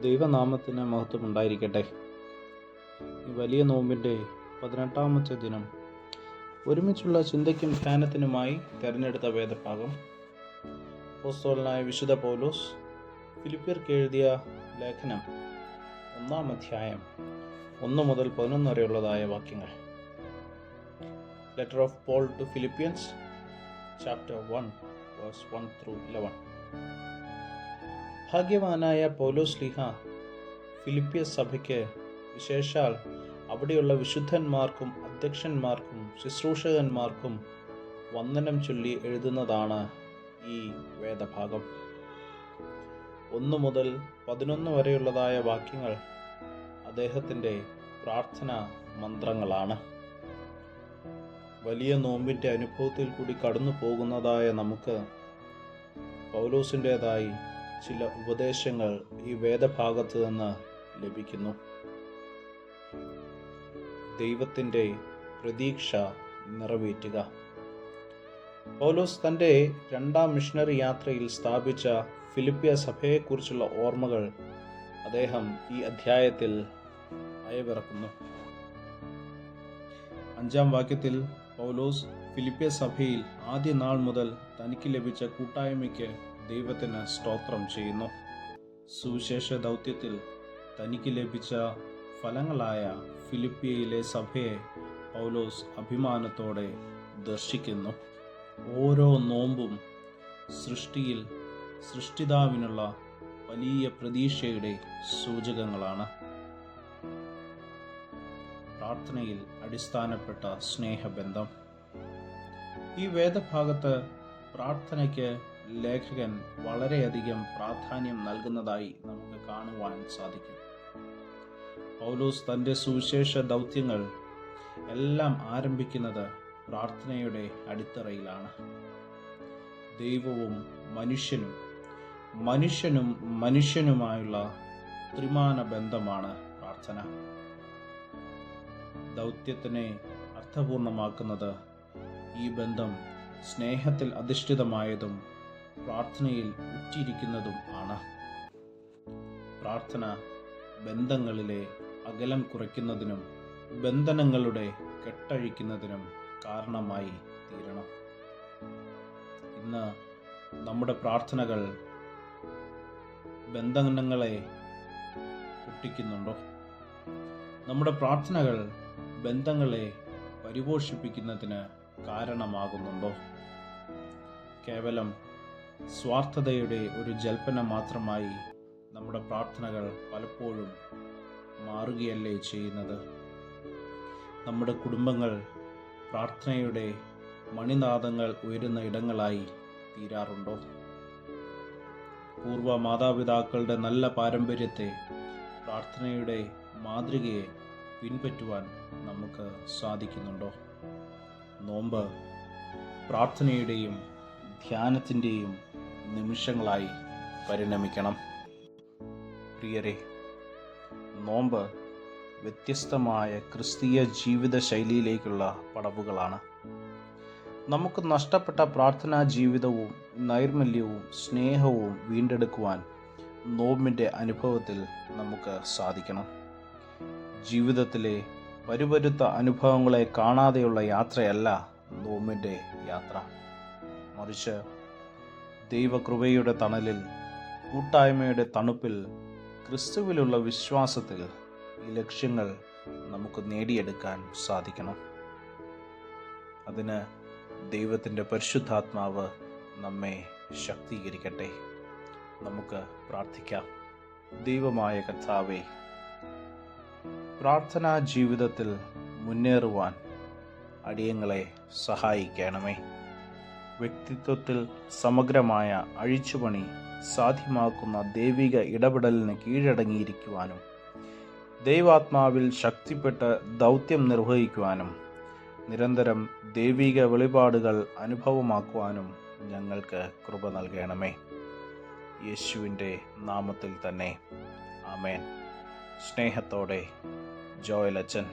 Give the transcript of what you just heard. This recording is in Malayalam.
ദൈവനാമത്തിന് മഹത്വം ഉണ്ടായിരിക്കട്ടെ. ഈ വലിയ നോമ്പിൻ്റെ 18-ാമത്തെ ദിനം ഒരുമിച്ചുള്ള ചിന്തയ്ക്കും ധ്യാനത്തിനുമായി തിരഞ്ഞെടുത്ത വേദഭാഗം അപ്പോസ്തലനായ വിശുദ്ധ പൗലോസ് ഫിലിപ്പിയർക്ക് എഴുതിയ ലേഖനം 1-ാം അധ്യായം 1 മുതൽ 11 വരെയുള്ളതായ വാക്യങ്ങൾ. Letter of Paul to Philippians chapter 1 verse 1 through 11. ഭാഗ്യവാനായ പൗലോസ് ശ്ലീഹ ഫിലിപ്പിയ സഭയ്ക്ക്, വിശേഷാൽ അവിടെയുള്ള വിശുദ്ധന്മാർക്കും അധ്യക്ഷന്മാർക്കും ശുശ്രൂഷകന്മാർക്കും വന്ദനം ചൊല്ലി എഴുതുന്നതാണ് ഈ വേദഭാഗം. 1 മുതൽ 11 വരെയുള്ളതായ വാക്യങ്ങൾ അദ്ദേഹത്തിൻ്റെ പ്രാർത്ഥനാ മന്ത്രങ്ങളാണ്. വലിയ നോമ്പിൻ്റെ അനുഭവത്തിൽ കൂടി കടന്നു പോകുന്നതായ നമുക്ക് പൗലോസിൻ്റേതായി ചില ഉപദേശങ്ങൾ ഈ വേദഭാഗത്ത് നിന്ന് ലഭിക്കുന്നു. ദൈവത്തിൻ്റെ പ്രതീക്ഷ നിറവേറ്റുക. പൗലോസ് തൻ്റെ 2ാം മിഷണറി യാത്രയിൽ സ്ഥാപിച്ച ഫിലിപ്പിയ സഭയെക്കുറിച്ചുള്ള ഓർമ്മകൾ അദ്ദേഹം ഈ അധ്യായത്തിൽ അയവിറക്കുന്നു. 5-ാം വാക്യത്തിൽ പൗലോസ് ഫിലിപ്പിയ സഭയിൽ ആദ്യ നാൾ മുതൽ തനിക്ക് ലഭിച്ച കൂട്ടായ്മയ്ക്ക് ദൈവത്തിന് സ്തോത്രം ചെയ്യുന്നു. സുവിശേഷ ദൗത്യത്തിൽ തനിക്ക് ലഭിച്ച ഫലങ്ങളായ ഫിലിപ്പിയയിലെ സഭയെ പൗലോസ് അഭിമാനത്തോടെ ദർശിക്കുന്നു. ഓരോ നോമ്പും സൃഷ്ടിയിൽ സൃഷ്ടിതാവിനുള്ള വലിയ പ്രതീക്ഷയുടെ സൂചകങ്ങളാണ്. പ്രാർത്ഥനയിൽ അടിസ്ഥാനപ്പെട്ട സ്നേഹബന്ധം. ഈ വേദഭാഗത്ത് പ്രാർത്ഥനയ്ക്ക് ലേഖകൻ വളരെയധികം പ്രാധാന്യം നൽകുന്നതായി നമുക്ക് കാണുവാൻ സാധിക്കും. പൗലോസ് തൻ്റെ സുവിശേഷ ദൗത്യങ്ങൾ എല്ലാം ആരംഭിക്കുന്നത് പ്രാർത്ഥനയുടെ അടിത്തറയിലാണ്. ദൈവവും മനുഷ്യനും, മനുഷ്യനും മനുഷ്യനുമായുള്ള ത്രിമാന ബന്ധമാണ് പ്രാർത്ഥന. ദൗത്യത്തിനെ അർത്ഥപൂർണമാക്കുന്നത് ഈ ബന്ധം സ്നേഹത്തിൽ അധിഷ്ഠിതമായതും പ്രാർത്ഥനയിൽ ഉറ്റിരിക്കുന്നതും ആണ്. പ്രാർത്ഥന ബന്ധങ്ങളിലെ അകലം കുറയ്ക്കുന്നതിനും ബന്ധനങ്ങളുടെ കെട്ടഴിക്കുന്നതിനും കാരണമായി തീരണം. ഇന്ന് നമ്മുടെ പ്രാർത്ഥനകൾ ബന്ധനങ്ങളെ പൊട്ടിക്കുന്നുണ്ടോ? നമ്മുടെ പ്രാർത്ഥനകൾ ബന്ധങ്ങളെ പരിപോഷിപ്പിക്കുന്നതിന് കാരണമാകുന്നുണ്ടോ? കേവലം സ്വാർത്ഥതയുടെ ഒരു ജൽപ്പന മാത്രമായി നമ്മുടെ പ്രാർത്ഥനകൾ പലപ്പോഴും മാറുകയല്ലേ ചെയ്യുന്നത്? നമ്മുടെ കുടുംബങ്ങൾ പ്രാർത്ഥനയുടെ മണിനാദങ്ങൾ ഉയരുന്ന ഇടങ്ങളായി തീരാറുണ്ടോ? പൂർവ മാതാപിതാക്കളുടെ നല്ല പാരമ്പര്യത്തെ, പ്രാർത്ഥനയുടെ മാതൃകയെ പിൻപറ്റുവാൻ നമുക്ക് സാധിക്കുന്നുണ്ടോ? നോമ്പ് പ്രാർത്ഥനയുടെയും ധ്യാനത്തിൻ്റെയും നിമിഷങ്ങളായി പരിണമിക്കണം. പ്രിയരെ, നോമ്പ് വ്യത്യസ്തമായ ക്രിസ്തീയ ജീവിത ശൈലിയിലേക്കുള്ള പടവുകളാണ്. നമുക്ക് നഷ്ടപ്പെട്ട പ്രാർത്ഥനാ ജീവിതവും നൈർമല്യവും സ്നേഹവും വീണ്ടെടുക്കുവാൻ നോമ്പിൻ്റെ അനുഭവത്തിൽ നമുക്ക് സാധിക്കണം. ജീവിതത്തിലെ പരുപരുത്ത അനുഭവങ്ങളെ കാണാതെയുള്ള യാത്രയല്ല നോമ്പിൻ്റെ യാത്ര. മറിച്ച് ദൈവകൃപയുടെ തണലിൽ, കൂട്ടായ്മയുടെ തണുപ്പിൽ, ക്രിസ്തുവിലുള്ള വിശ്വാസത്തിൽ ഈ ലക്ഷ്യങ്ങൾ നമുക്ക് നേടിയെടുക്കാൻ സാധിക്കണം. അതിന് ദൈവത്തിൻ്റെ പരിശുദ്ധാത്മാവ് നമ്മെ ശക്തീകരിക്കട്ടെ. നമുക്ക് പ്രാർത്ഥിക്കാം. ദൈവമായ കർത്താവേ, പ്രാർത്ഥനാ ജീവിതത്തിൽ മുന്നേറുവാൻ അടിയങ്ങളെ സഹായിക്കണമേ. വ്യക്തിത്വത്തിൽ സമഗ്രമായ അഴിച്ചുപണി സാധ്യമാക്കുന്ന ദൈവിക ഇടപെടലിന് കീഴടങ്ങിയിരിക്കുവാനും ദൈവാത്മാവിൽ ശക്തിപ്പെട്ട് ദൗത്യം നിർവഹിക്കുവാനും നിരന്തരം ദൈവിക വെളിപാടുകൾ അനുഭവമാക്കുവാനും ഞങ്ങൾക്ക് കൃപ നൽകണമേ. യേശുവിൻ്റെ നാമത്തിൽ തന്നെ ആമേൻ. സ്നേഹത്തോടെ ജോയൽ അച്ഛൻ.